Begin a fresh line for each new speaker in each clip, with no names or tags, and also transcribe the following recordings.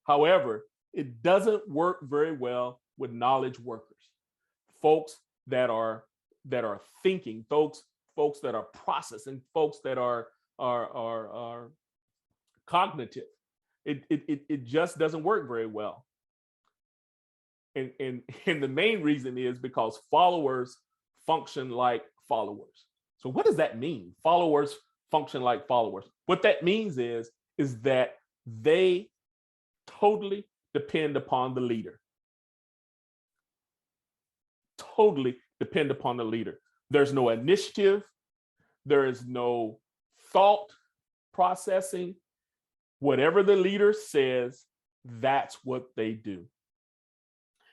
However, it doesn't work very well with knowledge workers, folks that are thinking, folks that are processing, folks that are cognitive. It just doesn't work very well. And the main reason is because followers function like followers. So what does that mean? Followers function like followers. What that means is that they totally depend upon the leader. Totally depend upon the leader. There's no initiative, there is no thought processing. Whatever the leader says, that's what they do.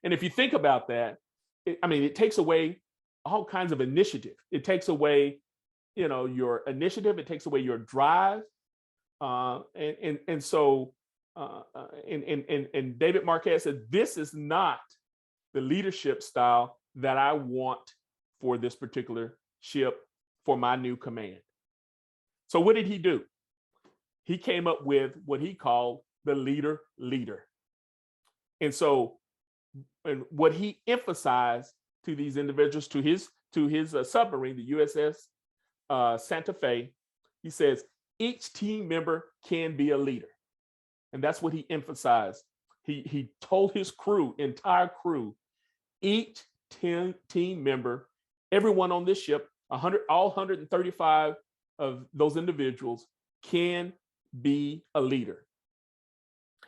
And if you think about that, it takes away all kinds of initiative. It takes away, your initiative. It takes away your drive. And David Marquette said, "This is not the leadership style that I want for this particular ship, for my new command." So what did he do? He came up with what he called the leader. And so, and what he emphasized to these individuals, to his submarine, the USS Santa Fe, he says each team member can be a leader, and that's what he emphasized. He told his entire crew, each team member, everyone on this ship, all 135 of those individuals can be a leader.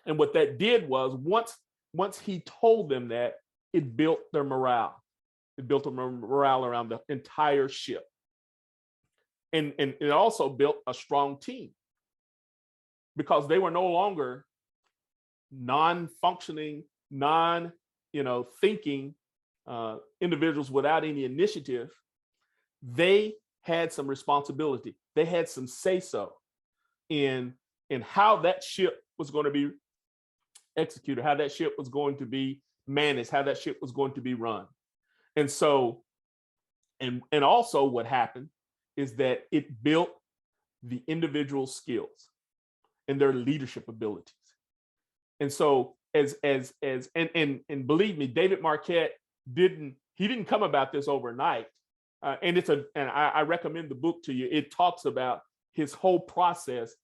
And what that did was, once he told them that, it built their morale. It built a morale around the entire ship. And it also built a strong team, because they were no longer non-functioning, thinking individuals without any initiative. They had some responsibility. They had some say-so in how that ship was going to be executed, how that ship was going to be managed, how that ship was going to be run. And so, and also what happened is that it built the individual skills and their leadership abilities. And so, and believe me, David Marquette didn't come about this overnight. And I recommend the book to you. It talks about his whole process,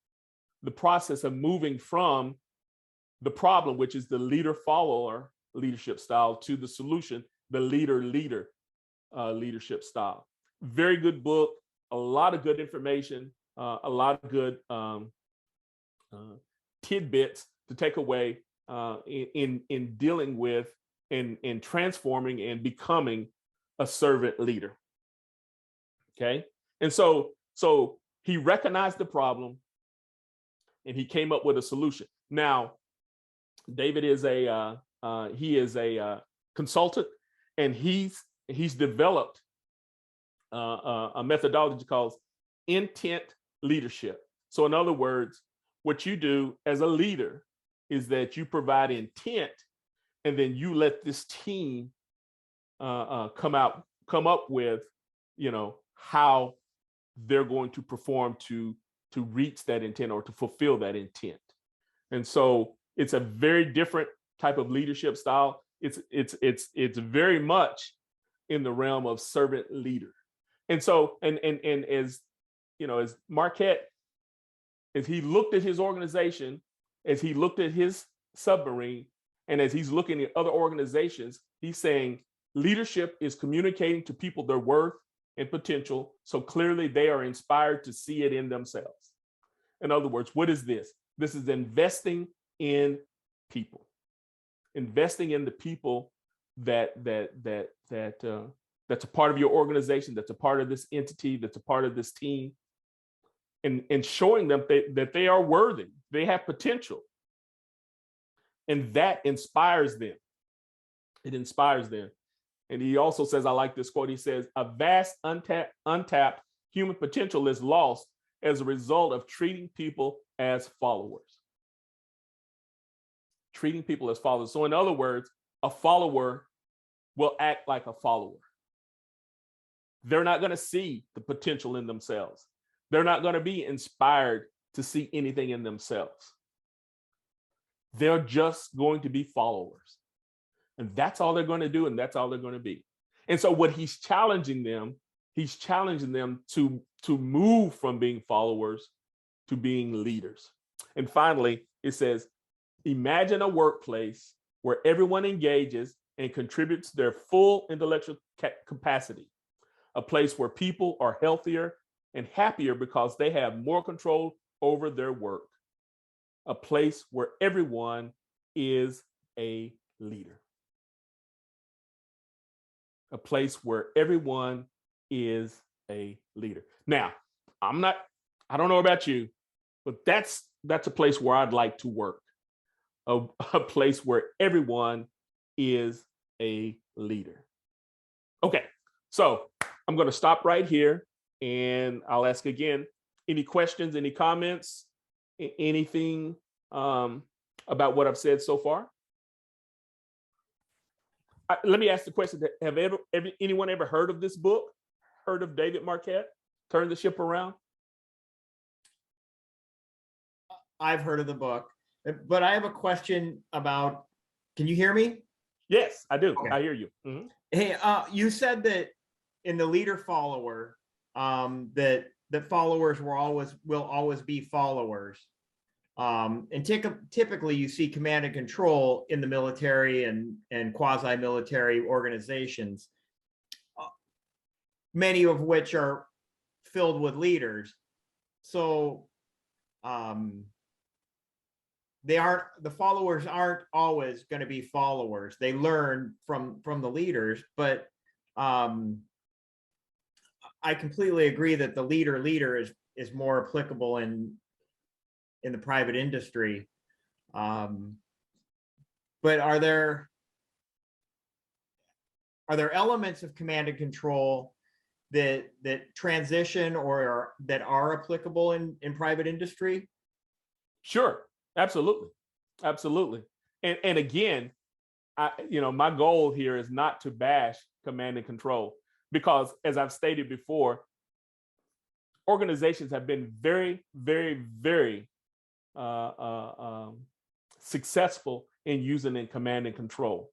the process of moving from the problem, which is the leader-follower leadership style, to the solution, the leader-leader leadership style. Very good book, a lot of good information, a lot of good tidbits to take away in dealing with and transforming and becoming a servant leader. Okay, and so he recognized the problem and he came up with a solution. Now, David is a consultant, and he's developed a methodology called intent leadership. So in other words, what you do as a leader is that you provide intent, and then you let this team come up with, how they're going to perform to reach that intent or to fulfill that intent. And so it's a very different type of leadership style. It's very much in the realm of servant leader. And so, and as as Marquette, as he looked at his organization, as he looked at his submarine, and as he's looking at other organizations, he's saying leadership is communicating to people their worth and potential, so clearly they are inspired to see it in themselves. In other words, what is this? This is investing in people, investing in the people that's a part of your organization, that's a part of this entity, that's a part of this team, and showing them that they are worthy, they have potential. And that inspires them. It inspires them. And he also says, I like this quote, he says, a vast untapped human potential is lost as a result of treating people as followers. Treating people as followers. So in other words, a follower will act like a follower. They're not going to see the potential in themselves. They're not going to be inspired to see anything in themselves. They're just going to be followers. And that's all they're going to do, and that's all they're going to be. And so what he's challenging them to move from being followers to being leaders. And finally, it says, imagine a workplace where everyone engages and contributes their full intellectual capacity, a place where people are healthier and happier because they have more control over their work, a place where everyone is a leader. A place where everyone is a leader. Now, I don't know about you, but that's a place where I'd like to work. A place where everyone is a leader. Okay, so I'm going to stop right here, and I'll ask again, any questions, any comments, anything about what I've said so far? Let me ask the question, have anyone ever heard of this book? Heard of David Marquet, Turn the Ship Around?
I've heard of the book, but I have a question about, can you hear me?
Yes, I do.
Okay.
I hear you. Mm-hmm.
Hey, you said that in the leader follower, that followers will always be followers. And typically you see command and control in the military and quasi-military organizations, many of which are filled with leaders. So the followers aren't always going to be followers. They learn from the leaders, but I completely agree that the leader is more applicable in the private industry. But are there elements of command and control that transition or that are applicable in private industry?
Sure, absolutely. And again, my goal here is not to bash command and control, because as I've stated before, organizations have been very, very, very successful in using in command and control.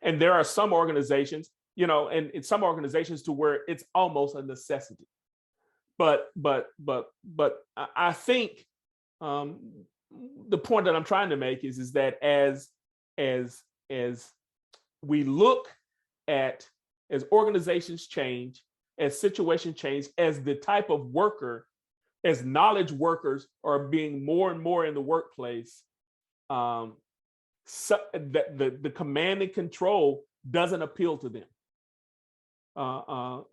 And there are some organizations, and in some organizations to where it's almost a necessity. But I think the point that I'm trying to make is that as we look at, as organizations change, as situations change, as the type of worker, as knowledge workers are being more and more in the workplace, the command and control doesn't appeal to them. A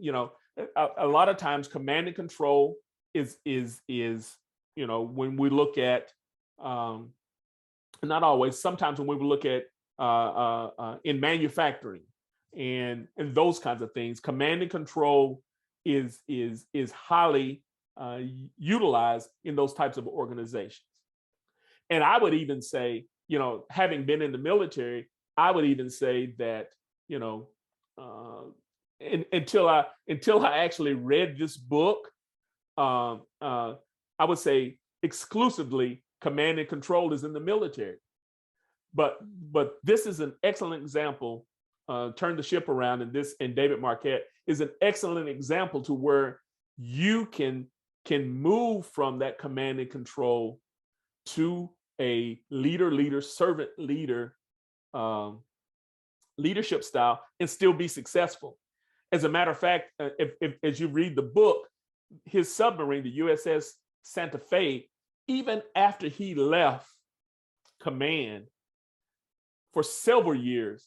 lot of times command and control is when we look at, not always, sometimes when we look at in manufacturing and those kinds of things, command and control is highly utilized in those types of organizations. And I would even say, having been in the military, I would even say that, until I actually read this book, I would say exclusively command and control is in the military. But this is an excellent example. Turn the Ship Around, and David Marquet is an excellent example to where you can move from that command and control to a leader, servant leader leadership style and still be successful. As a matter of fact, if as you read the book, his submarine, the USS Santa Fe, even after he left command, for several years,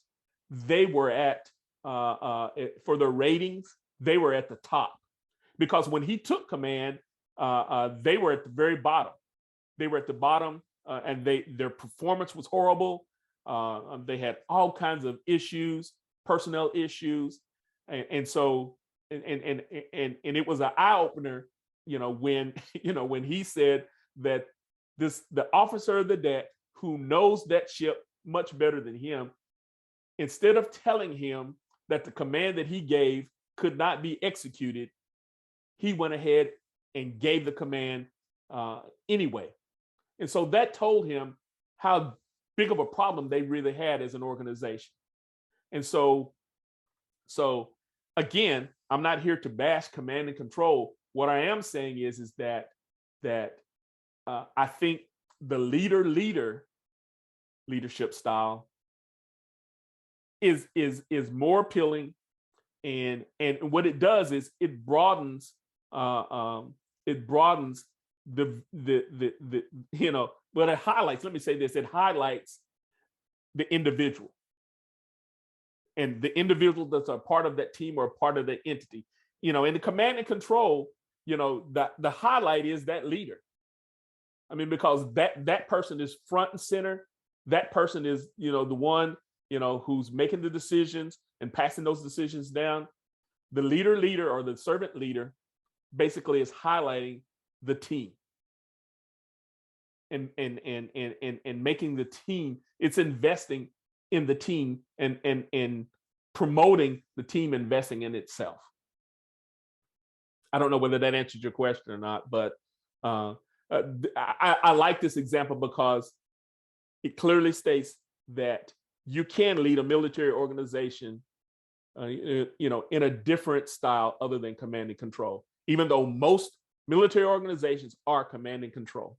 they were at, for their ratings, they were at the top. Because when he took command, they were at the very bottom. They were at the bottom, and their performance was horrible. They had all kinds of issues, personnel issues, and so it was an eye opener, when when he said that the officer of the deck who knows that ship much better than him, instead of telling him that the command that he gave could not be executed, he went ahead and gave the command anyway. And so that told him how big of a problem they really had as an organization. And so again, I'm not here to bash command and control. What I am saying is that I think the leadership style is more appealing, and what it does is it broadens the but it highlights, let me say this, it highlights the individual, and the individual that's a part of that team or a part of the entity. In the command and control, the highlight is that leader. I mean, because that person is front and center. That person is, the one, who's making the decisions and passing those decisions down. The leader or the servant leader basically is highlighting the team and making the team, it's investing in the team and promoting the team investing in itself. I don't know whether that answered your question or not, but I like this example because it clearly states that you can lead a military organization, in a different style other than command and control, even though most military organizations are command and control.